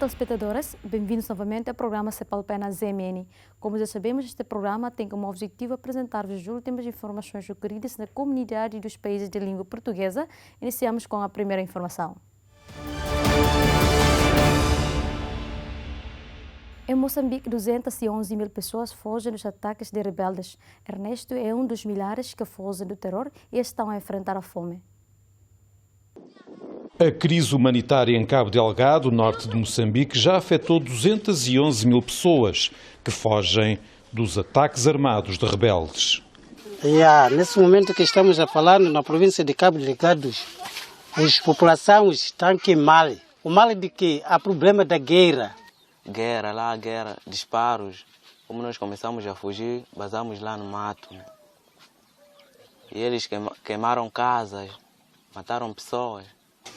telespectadores, bem-vindos novamente ao programa Cepalpena ZMN. Como já sabemos, este programa tem como objetivo apresentar-vos as últimas informações ocorridas na comunidade dos países de língua portuguesa. Iniciamos com a primeira informação. Em Moçambique, 211 mil pessoas fogem dos ataques de rebeldes. Ernesto é um dos milhares que fogem do terror e estão a enfrentar a fome. A crise humanitária em Cabo Delgado, norte de Moçambique, já afetou 211 mil pessoas que fogem dos ataques armados de rebeldes. Nesse momento que estamos a falar, na província de Cabo Delgado, as populações estão que mal. O mal de que? Há problema da guerra. Guerra, disparos. Como nós começamos a fugir, basamos lá no mato. E eles queimaram casas, mataram pessoas.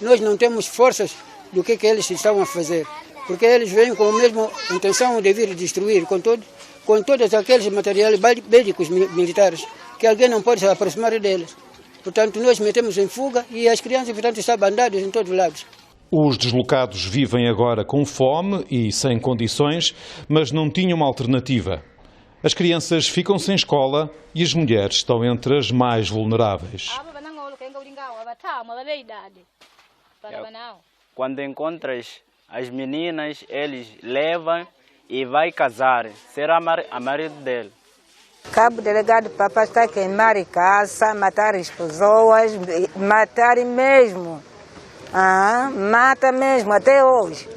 Nós não temos forças do que eles estavam a fazer, porque eles vêm com a mesma intenção de vir destruir, com todos aqueles materiais bélicos militares, que alguém não pode se aproximar deles. Portanto, nós metemos em fuga e as crianças, portanto, estão bandadas em todos os lados. Os deslocados vivem agora com fome e sem condições, mas não tinham uma alternativa. As crianças ficam sem escola e as mulheres estão entre as mais vulneráveis. Quando encontras as meninas, eles levam e vai casar, será a marido dele. Cabo Delegado, papai está a queimar casa, matar as pessoas, matar mesmo. Mata mesmo, até hoje.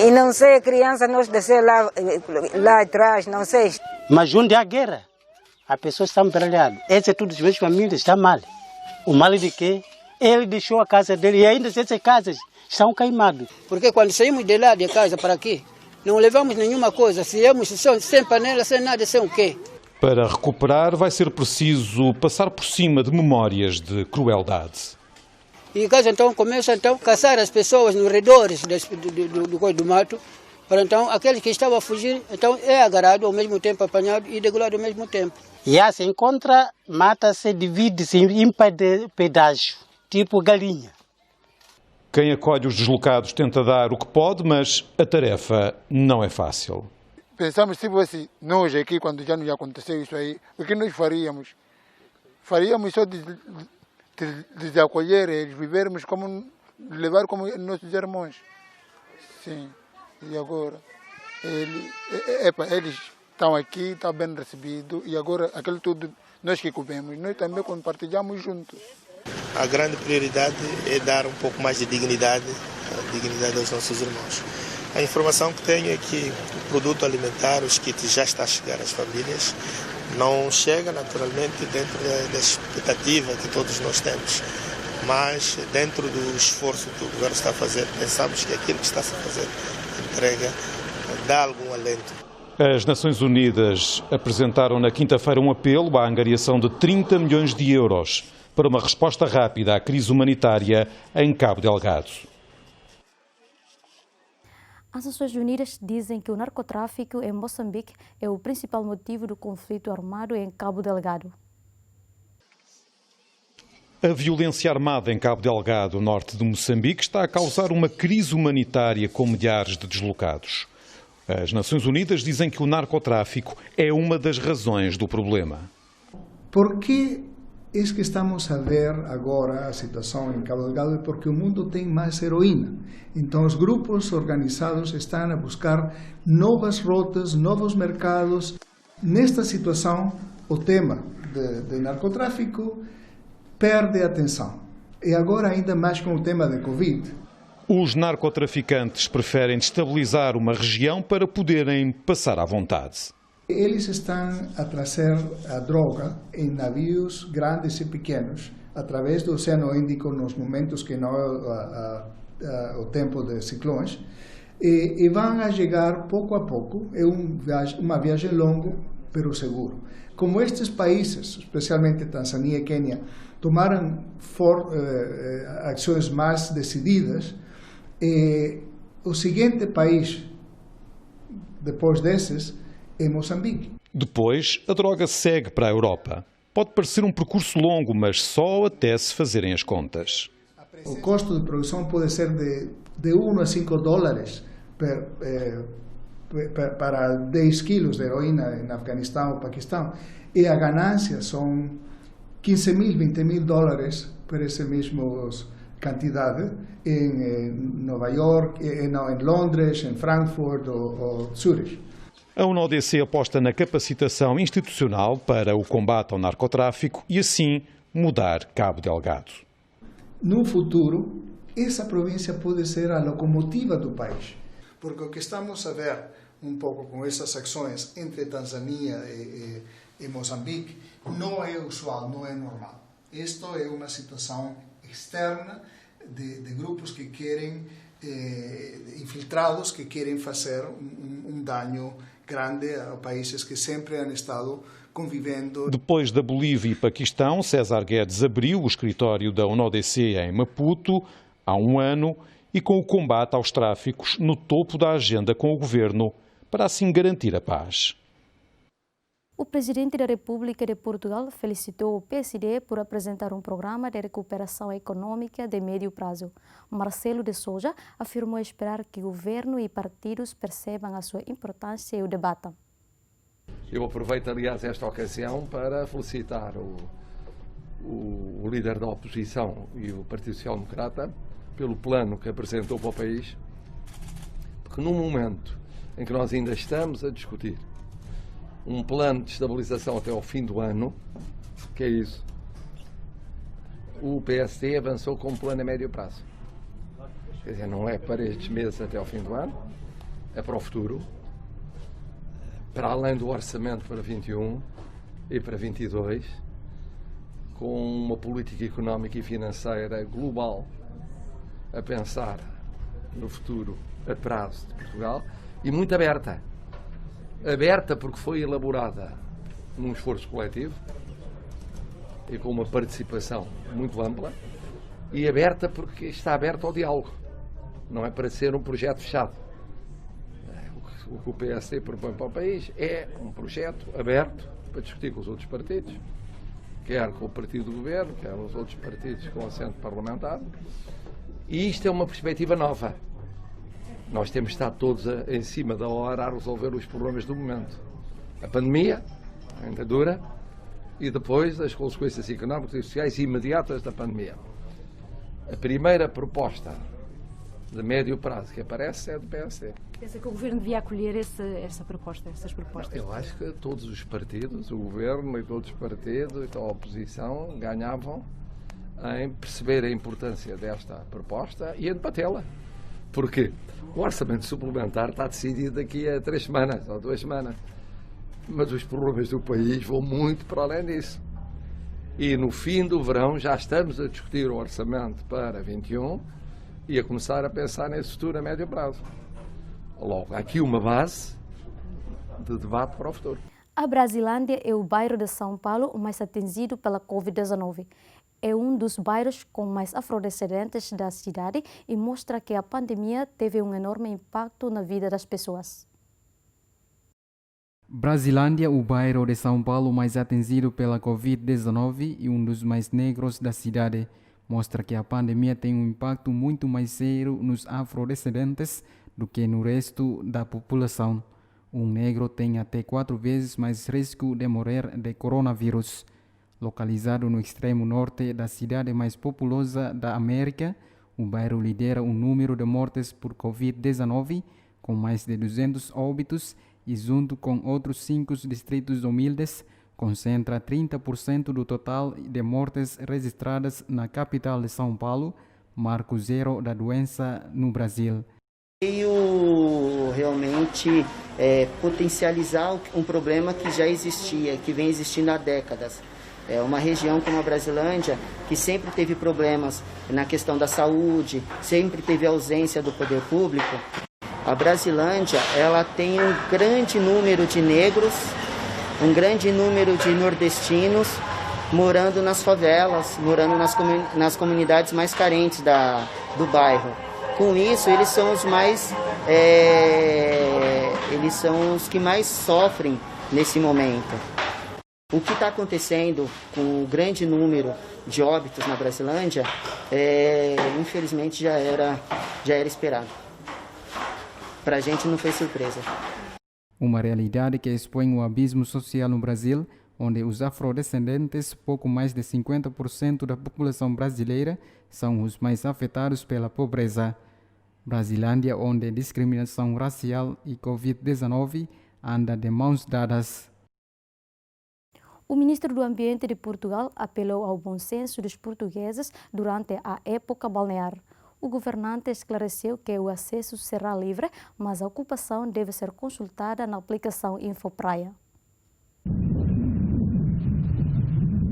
E não sei, a criança nós descer lá atrás, não sei. Mas onde há guerra, as pessoas estão baralhadas. Essas todas as famílias estão mal. O mal de quê? Ele deixou a casa dele e ainda essas casas estão queimadas. Porque quando saímos de lá de casa para aqui, não levamos nenhuma coisa. Viemos sem panela, sem nada, sem o quê? Para recuperar vai ser preciso passar por cima de memórias de crueldade. E casa então começa a caçar as pessoas nos redores do mato. Para então aquele que estava a fugir então é agarrado ao mesmo tempo, apanhado e degolado ao mesmo tempo. E se encontra, mata-se, divide-se em pedaços, tipo galinha. Quem acolhe os deslocados tenta dar o que pode, mas a tarefa não é fácil. Pensamos, tipo assim, nós aqui, quando já nos aconteceu isso aí, o que nós faríamos? Faríamos só de acolher eles, vivermos como, levar como nossos irmãos. Sim, e agora, eles estão aqui, estão bem recebidos, e agora aquilo tudo, nós que comemos, nós também compartilhamos juntos. A grande prioridade é dar um pouco mais de dignidade aos nossos irmãos. A informação que tenho é que o produto alimentar, os kits, já está a chegar às famílias. Não chega naturalmente dentro da expectativa que todos nós temos, mas dentro do esforço que o governo está a fazer, pensamos que aquilo que está a fazer entrega, dá algum alento. As Nações Unidas apresentaram na quinta-feira um apelo à angariação de 30 milhões de euros para uma resposta rápida à crise humanitária em Cabo Delgado. As Nações Unidas dizem que o narcotráfico em Moçambique é o principal motivo do conflito armado em Cabo Delgado. A violência armada em Cabo Delgado, norte de Moçambique, está a causar uma crise humanitária com milhares de deslocados. As Nações Unidas dizem que o narcotráfico é uma das razões do problema. Por que é que estamos a ver agora a situação em Cabo Delgado? Porque o mundo tem mais heroína. Então os grupos organizados estão a buscar novas rotas, novos mercados. Nesta situação, o tema de narcotráfico perde atenção. E agora ainda mais com o tema da Covid. Os narcotraficantes preferem destabilizar uma região para poderem passar à vontade. Eles estão a trazer a droga em navios grandes e pequenos, através do Oceano Índico, nos momentos que não é o tempo de ciclones, e vão a chegar pouco a pouco. É uma viagem longa, pero seguro. Como estes países, especialmente Tanzânia e Quênia, tomaram ações mais decididas, o seguinte país, depois desses, é Moçambique. Depois, a droga segue para a Europa. Pode parecer um percurso longo, mas só até se fazerem as contas. O custo de produção pode ser de de 1 a 5 dólares para 10 quilos de heroína em Afeganistão ou Paquistão, e a ganância são 15 mil, 20 mil dólares por essa mesma quantidade em Nova York, em Londres, em Frankfurt ou Zurich. A UNODC aposta na capacitação institucional para o combate ao narcotráfico e, assim, mudar Cabo Delgado. No futuro, essa província pode ser a locomotiva do país, porque o que estamos a ver um pouco com essas ações entre Tanzânia e Moçambique não é usual, não é normal. Isto é uma situação externa de grupos que querem, infiltrados, que querem fazer um dano grande a países que sempre han estado convivendo. Depois da Bolívia e Paquistão, César Guedes abriu o escritório da UNODC em Maputo há um ano e com o combate aos tráficos no topo da agenda com o governo, para assim garantir a paz. O presidente da República de Portugal felicitou o PSD por apresentar um programa de recuperação econômica de médio prazo. Marcelo de Souza afirmou esperar que o governo e partidos percebam a sua importância e o debatam. Eu aproveito, aliás, esta ocasião para felicitar o líder da oposição e o Partido Social Democrata pelo plano que apresentou para o país, porque num momento em que nós ainda estamos a discutir um plano de estabilização até ao fim do ano, que é isso, o PSD avançou com um plano a médio prazo. Quer dizer, não é para estes meses até ao fim do ano, é para o futuro, para além do orçamento para 21 e para 22, com uma política económica e financeira global a pensar no futuro a prazo de Portugal e muito aberta. Aberta porque foi elaborada num esforço coletivo e com uma participação muito ampla, e aberta porque está aberta ao diálogo. Não é para ser um projeto fechado. O que o PSD propõe para o país é um projeto aberto para discutir com os outros partidos, quer com o partido do governo, quer com os outros partidos com assento parlamentar. E isto é uma perspectiva nova. Nós temos estado todos em cima da hora a resolver os problemas do momento. A pandemia, ainda dura, e depois as consequências económicas e sociais imediatas da pandemia. A primeira proposta de médio prazo que aparece é do PSD. Pensa que o governo devia acolher essas propostas? Eu acho que todos os partidos, o governo e todos os partidos e a oposição ganhavam em perceber a importância desta proposta e em debatê-la. Porque o orçamento suplementar está decidido daqui a 3 semanas ou 2 semanas. Mas os problemas do país vão muito para além disso. E no fim do verão já estamos a discutir o orçamento para 21 e a começar a pensar nesse futuro a médio prazo. Logo, há aqui uma base de debate para o futuro. A Brasilândia é o bairro de São Paulo mais atingido pela Covid-19. É um dos bairros com mais afrodescendentes da cidade e mostra que a pandemia teve um enorme impacto na vida das pessoas. Brasilândia, o bairro de São Paulo mais atingido pela Covid-19 e um dos mais negros da cidade, mostra que a pandemia tem um impacto muito mais sério nos afrodescendentes do que no resto da população. Um negro tem até 4 vezes mais risco de morrer de coronavírus. Localizado no extremo norte da cidade mais populosa da América, o bairro lidera o número de mortes por Covid-19, com mais de 200 óbitos, e junto com outros 5 distritos humildes, concentra 30% do total de mortes registradas na capital de São Paulo, marco zero da doença no Brasil. Veio realmente potencializar um problema que já existia, que vem existindo há décadas. É uma região como a Brasilândia, que sempre teve problemas na questão da saúde, sempre teve ausência do poder público. A Brasilândia, ela tem um grande número de negros, um grande número de nordestinos morando nas favelas, morando nas comunidades mais carentes do bairro. Com isso, eles são os que mais sofrem nesse momento. O que está acontecendo com o grande número de óbitos na Brasilândia, infelizmente já era esperado. Para a gente não foi surpresa. Uma realidade que expõe o abismo social no Brasil, onde os afrodescendentes, pouco mais de 50% da população brasileira, são os mais afetados pela pobreza. Brasilândia, onde discriminação racial e Covid-19 andam de mãos dadas. O ministro do Ambiente de Portugal apelou ao bom senso dos portugueses durante a época balnear. O governante esclareceu que o acesso será livre, mas a ocupação deve ser consultada na aplicação InfoPraia.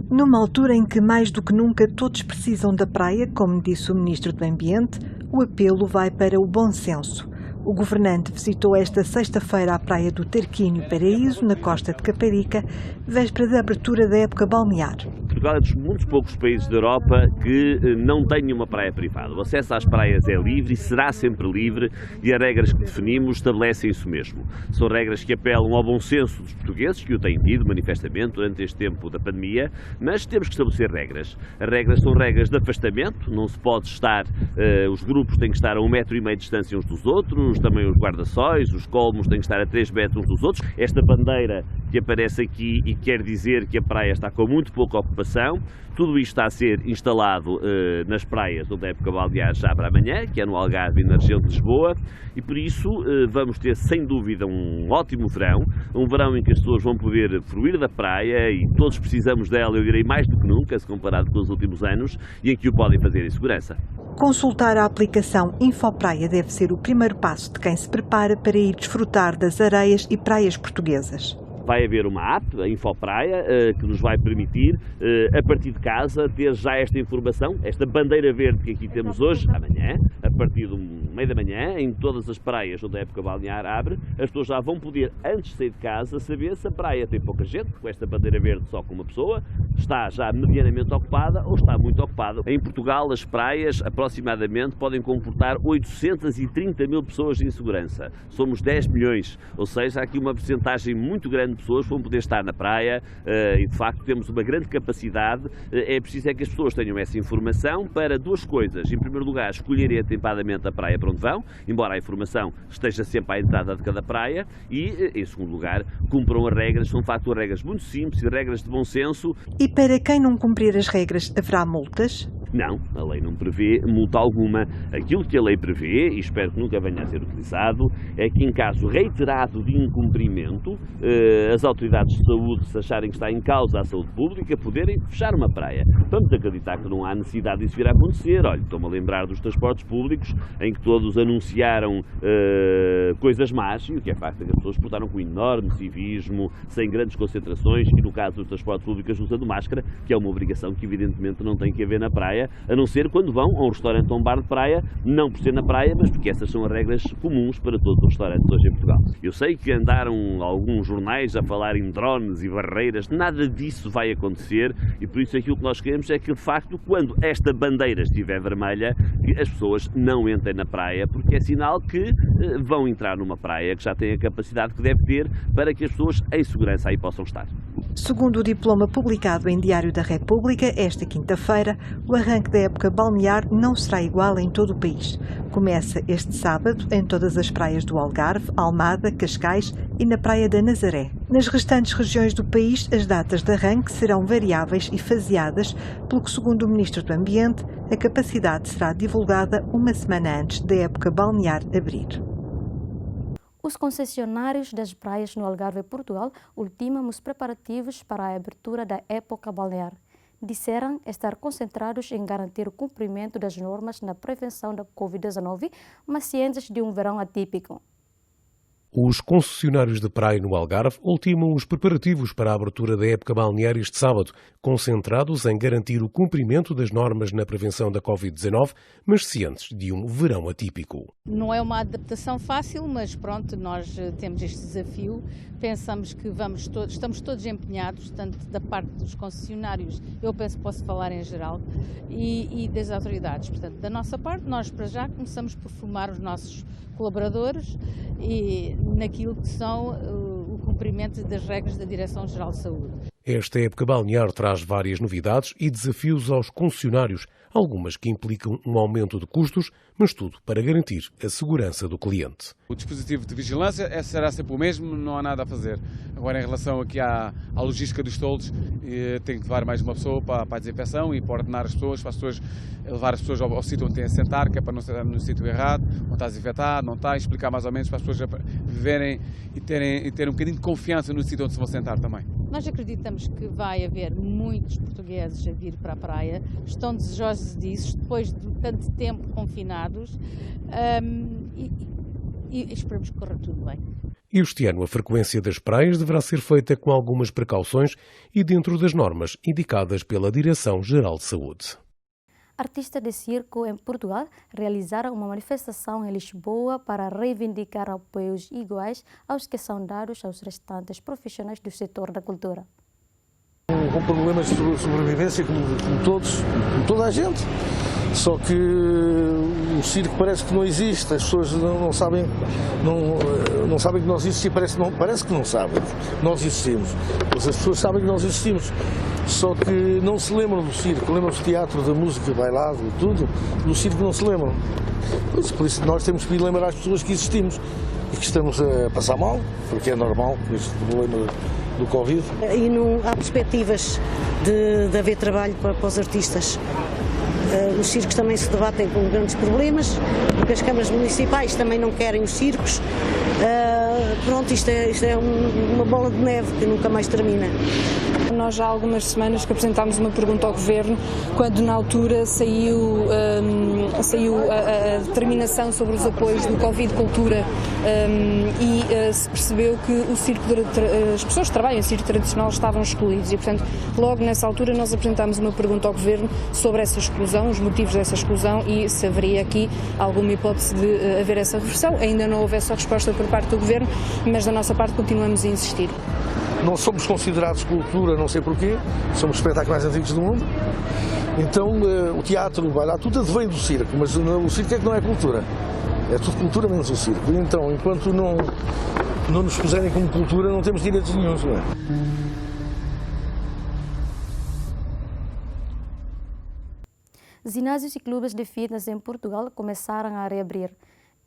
Numa altura em que mais do que nunca todos precisam da praia, como disse o ministro do Ambiente, o apelo vai para o bom senso. O governante visitou esta sexta-feira a praia do Tarquínio Paraíso, na costa de Caparica, véspera da abertura da época balnear. Portugal é dos muitos poucos países da Europa que não tem nenhuma praia privada. O acesso às praias é livre e será sempre livre, e as regras que definimos estabelecem isso mesmo. São regras que apelam ao bom senso dos portugueses, que o têm tido manifestamente durante este tempo da pandemia, mas temos que estabelecer regras. As regras são regras de afastamento, não se pode estar, os grupos têm que estar a 1,5 metro de distância uns dos outros, também os guarda-sóis, os colmos têm que estar a 3 metros uns dos outros. Esta bandeira que aparece aqui e quer dizer que a praia está com muito pouca ocupação, tudo isto está a ser instalado nas praias onde a época balnear já para amanhã, que é no Algarve e na região de Lisboa, e por isso vamos ter sem dúvida um ótimo verão, um verão em que as pessoas vão poder fruir da praia e todos precisamos dela, eu direi mais do que nunca, se comparado com os últimos anos, e em que o podem fazer em segurança. Consultar a aplicação InfoPraia deve ser o primeiro passo de quem se prepara para ir desfrutar das areias e praias portuguesas. Vai haver uma app, a InfoPraia, que nos vai permitir, a partir de casa, ter já esta informação, esta bandeira verde que aqui temos hoje, amanhã, a partir do meio da manhã, em todas as praias onde a época balnear abre, as pessoas já vão poder, antes de sair de casa, saber se a praia tem pouca gente, com esta bandeira verde só com uma pessoa, está já medianamente ocupada ou está muito ocupada. Em Portugal, as praias, aproximadamente, podem comportar 830 mil pessoas em segurança. Somos 10 milhões, ou seja, há aqui uma percentagem muito grande de pessoas que vão poder estar na praia e, de facto, temos uma grande capacidade. É preciso que as pessoas tenham essa informação para duas coisas. Em primeiro lugar, escolherem atempadamente a praia para onde vão, embora a informação esteja sempre à entrada de cada praia, e, em segundo lugar, cumpram as regras. São, de facto, regras muito simples e regras de bom senso. E para quem não cumprir as regras, haverá multas? Não, a lei não prevê multa alguma. Aquilo que a lei prevê, e espero que nunca venha a ser utilizado, é que em caso reiterado de incumprimento, as autoridades de saúde, se acharem que está em causa a saúde pública, poderem fechar uma praia. Vamos acreditar que não há necessidade disso vir a acontecer. Olha, estou-me a lembrar dos transportes públicos, em que todos anunciaram coisas más, e o que é facto é que as pessoas portaram com enorme civismo, sem grandes concentrações, e no caso dos transportes públicos usando máscara, que é uma obrigação que evidentemente não tem que haver na praia, a não ser quando vão a um restaurante ou um bar de praia, não por ser na praia, mas porque essas são as regras comuns para todos os restaurantes hoje em Portugal. Eu sei que andaram alguns jornais a falar em drones e barreiras, nada disso vai acontecer, e por isso aquilo que nós queremos é que, de facto, quando esta bandeira estiver vermelha, que as pessoas não entrem na praia, porque é sinal que vão entrar numa praia que já tem a capacidade que deve ter para que as pessoas em segurança aí possam estar. Segundo o diploma publicado em Diário da República, esta quinta-feira, o arranque da época balnear não será igual em todo o país. Começa este sábado em todas as praias do Algarve, Almada, Cascais e na Praia da Nazaré. Nas restantes regiões do país, as datas de arranque serão variáveis e faseadas, pelo que, segundo o Ministro do Ambiente, a capacidade será divulgada uma semana antes da época balnear abrir. Os concessionários das praias no Algarve, Portugal, ultimam os preparativos para a abertura da época balnear. Disseram estar concentrados em garantir o cumprimento das normas na prevenção da Covid-19, mas cientes de um verão atípico. Os concessionários de praia no Algarve ultimam os preparativos para a abertura da época balnear este sábado, concentrados em garantir o cumprimento das normas na prevenção da Covid-19, mas cientes de um verão atípico. Não é uma adaptação fácil, mas pronto, nós temos este desafio. Pensamos que estamos todos empenhados, tanto da parte dos concessionários, eu penso que posso falar em geral, e das autoridades. Portanto, da nossa parte, nós para já começamos por formar os nossos colaboradores e naquilo que são o cumprimento das regras da Direção-Geral de Saúde. Esta época balnear traz várias novidades e desafios aos concessionários, algumas que implicam um aumento de custos, mas tudo para garantir a segurança do cliente. O dispositivo de vigilância será sempre o mesmo, não há nada a fazer. Agora, em relação aqui à logística dos toldos, tem que levar mais uma pessoa para a desinfecção e para ordenar as pessoas, levar as pessoas ao sítio onde têm a sentar, que é para não sentar no sítio errado, onde está desinfetado, não está, explicar mais ou menos para as pessoas viverem e terem um bocadinho de confiança no sítio onde se vão sentar também. Nós acreditamos que vai haver muitos portugueses a vir para a praia, estão desejosos disso, depois de tanto tempo confinados, e esperamos que corra tudo bem. Este ano a frequência das praias deverá ser feita com algumas precauções e dentro das normas indicadas pela Direção-Geral de Saúde. Artistas de circo em Portugal realizaram uma manifestação em Lisboa para reivindicar apoios iguais aos que são dados aos restantes profissionais do setor da cultura. Com problemas de sobrevivência como toda a gente, só que o circo parece que não existe, as pessoas não sabem que nós existimos, parece que não sabem que nós existimos, mas as pessoas sabem que nós existimos, só que não se lembram do circo, lembram-se do teatro, da música, bailado e tudo, do circo não se lembram. Por isso nós temos que lembrar às pessoas que existimos e que estamos a passar mal, porque é normal, este problema do Covid. E não há perspectivas de haver trabalho para os artistas. Os circos também se debatem com grandes problemas, porque as câmaras municipais também não querem os circos. Pronto, isto é uma bola de neve que nunca mais termina. Nós já há algumas semanas que apresentámos uma pergunta ao Governo, quando na altura saiu a determinação sobre os apoios do Covid Cultura e se percebeu que o circo, as pessoas que trabalham em circo tradicional estavam excluídos e, portanto, logo nessa altura nós apresentámos uma pergunta ao Governo sobre essa exclusão, os motivos dessa exclusão e se haveria aqui alguma hipótese de haver essa reversão. Ainda não houve essa resposta por parte do Governo, mas da nossa parte continuamos a insistir. Não somos considerados cultura, não sei porquê, somos os espetáculos mais antigos do mundo, então o teatro, o bailado, tudo veio do circo, mas o circo é que não é cultura, é tudo cultura menos o circo, então enquanto não nos puserem como cultura não temos direitos nenhuns, não é? Ginásios e clubes de fitness em Portugal começaram a reabrir.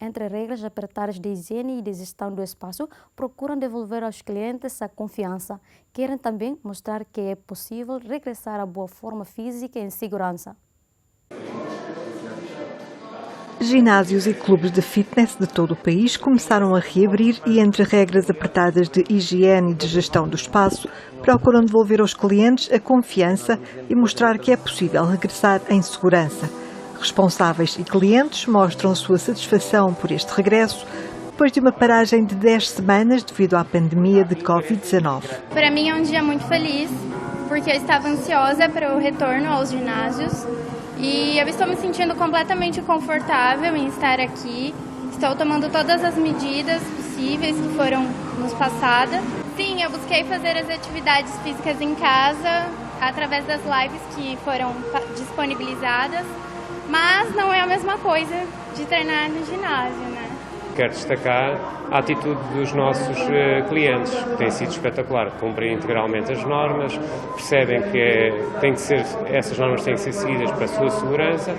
Entre regras apertadas de higiene e de gestão do espaço, procuram devolver aos clientes a confiança. Querem também mostrar que é possível regressar à boa forma física em segurança. Ginásios e clubes de fitness de todo o país começaram a reabrir e, entre regras apertadas de higiene e de gestão do espaço, procuram devolver aos clientes a confiança e mostrar que é possível regressar em segurança. Responsáveis e clientes mostram sua satisfação por este regresso, depois de uma paragem de 10 semanas devido à pandemia de Covid-19. Para mim é um dia muito feliz, porque eu estava ansiosa para o retorno aos ginásios e eu estou me sentindo completamente confortável em estar aqui. Estou tomando todas as medidas possíveis que foram nos passadas. Sim, eu busquei fazer as atividades físicas em casa, através das lives que foram disponibilizadas. Mas não é a mesma coisa de treinar no ginásio, né? Quero destacar a atitude dos nossos clientes, que tem sido espetacular. Cumprem integralmente as normas, percebem que essas normas têm que ser seguidas para a sua segurança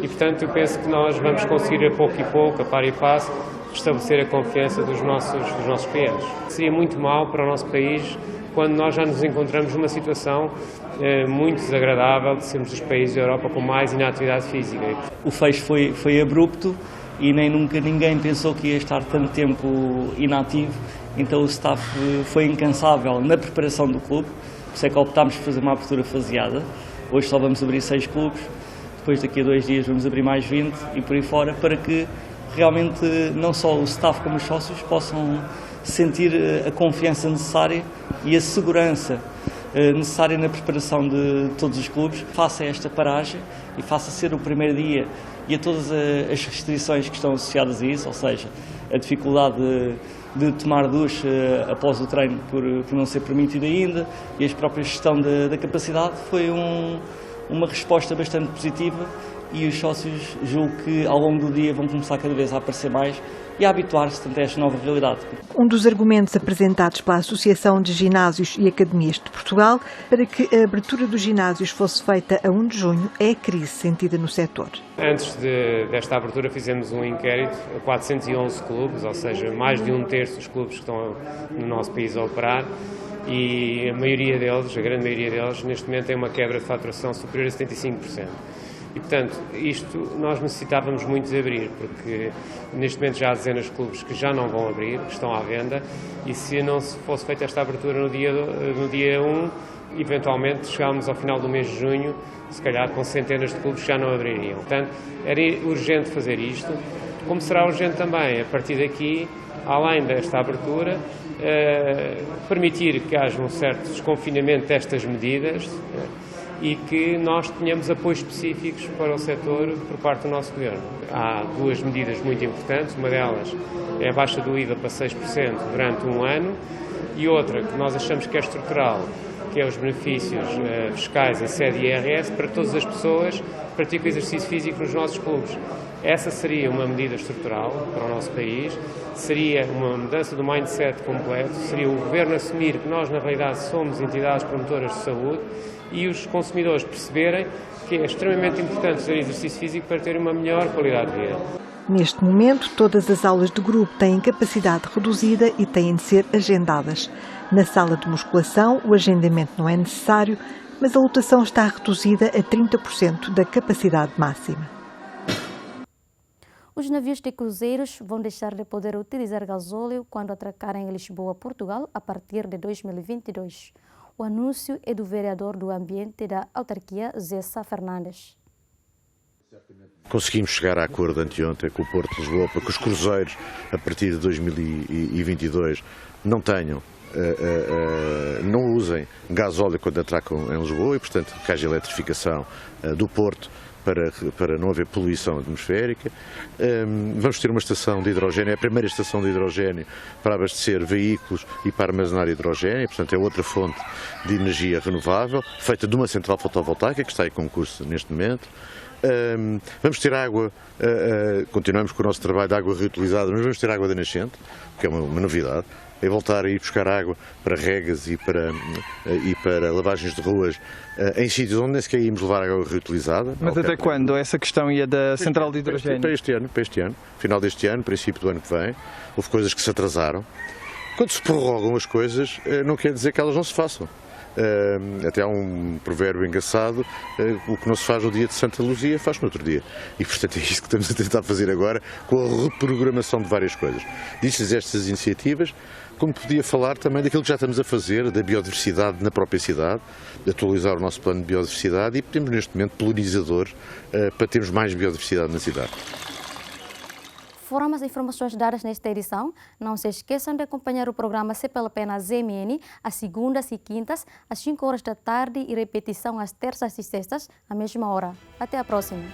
e, portanto, eu penso que nós vamos conseguir a pouco e pouco, a par e passo, restabelecer a confiança dos nossos clientes. Seria muito mau para o nosso país quando nós já nos encontramos numa situação muito desagradável de sermos os países da Europa com mais inatividade física. O fecho foi abrupto e nem nunca ninguém pensou que ia estar tanto tempo inativo, então o staff foi incansável na preparação do clube, por isso é que optámos por fazer uma abertura faseada. Hoje só vamos abrir 6 clubes, depois daqui a 2 dias vamos abrir mais 20 e por aí fora, para que realmente não só o staff como os sócios possam sentir a confiança necessária e a segurança necessária na preparação de todos os clubes. Faça esta paragem e faça ser o primeiro dia e a todas as restrições que estão associadas a isso, ou seja, a dificuldade de tomar duche após o treino por não ser permitido ainda e a própria gestão da capacidade, foi uma resposta bastante positiva e os sócios julgo que ao longo do dia vão começar cada vez a aparecer mais e a habituar-se a esta nova realidade. Um dos argumentos apresentados pela Associação de Ginásios e Academias de Portugal para que a abertura dos ginásios fosse feita a 1 de junho é a crise sentida no setor. Antes desta abertura fizemos um inquérito a 411 clubes, ou seja, mais de 1/3 dos clubes que estão no nosso país a operar, e a maioria deles, a grande maioria deles, neste momento tem uma quebra de faturação superior a 75%. E, portanto, isto nós necessitávamos muito de abrir, porque neste momento já há dezenas de clubes que já não vão abrir, que estão à venda, e se não fosse feita esta abertura no dia 1, eventualmente chegávamos ao final do mês de junho, se calhar com centenas de clubes que já não abririam. Portanto, era urgente fazer isto, como será urgente também, a partir daqui, além desta abertura, permitir que haja um certo desconfinamento destas medidas, e que nós tenhamos apoios específicos para o setor por parte do nosso Governo. Há 2 medidas muito importantes, uma delas é a baixa do IVA para 6% durante 1 ano, e outra que nós achamos que é estrutural, que é os benefícios fiscais em sede IRS para todas as pessoas que praticam exercício físico nos nossos clubes. Essa seria uma medida estrutural para o nosso país, seria uma mudança do mindset completo, seria o Governo assumir que nós, na realidade, somos entidades promotoras de saúde, e os consumidores perceberem que é extremamente importante fazer exercício físico para ter uma melhor qualidade de vida. Neste momento, todas as aulas de grupo têm capacidade reduzida e têm de ser agendadas. Na sala de musculação, o agendamento não é necessário, mas a lotação está reduzida a 30% da capacidade máxima. Os navios de cruzeiros vão deixar de poder utilizar gasóleo quando atracarem em Lisboa, Portugal, a partir de 2022. O anúncio é do vereador do Ambiente da autarquia, Zé Sá Fernandes. Conseguimos chegar a acordo anteontem com o Porto de Lisboa para que os cruzeiros, a partir de 2022, não usem gasóleo quando atracam em Lisboa e, portanto, que haja eletrificação do Porto para não haver poluição atmosférica. Vamos ter uma estação de hidrogénio, é a primeira estação de hidrogénio para abastecer veículos e para armazenar hidrogénio, portanto é outra fonte de energia renovável, feita de uma central fotovoltaica que está em concurso neste momento. Vamos ter água, continuamos com o nosso trabalho de água reutilizada, mas vamos ter água da nascente, que é uma novidade. É voltar a ir buscar água para regas e para lavagens de ruas em sítios onde nem sequer íamos levar água reutilizada. Mas até quando? Essa questão ia da central de hidrogénio? Para este ano, final deste ano, princípio do ano que vem. Houve coisas que se atrasaram. Quando se prorrogam as coisas, não quer dizer que elas não se façam. Até há um provérbio engraçado, o que não se faz no dia de Santa Luzia faz no outro dia, e portanto é isto que estamos a tentar fazer agora com a reprogramação de várias coisas. Distas estas iniciativas, como podia falar também daquilo que já estamos a fazer, da biodiversidade na própria cidade, de atualizar o nosso plano de biodiversidade, e temos neste momento polinizadores para termos mais biodiversidade na cidade. Foram as informações dadas nesta edição. Não se esqueçam de acompanhar o programa CPLP na ZMN às segundas e quintas, às 5 horas da tarde e repetição às terças e sextas, à mesma hora. Até a próxima!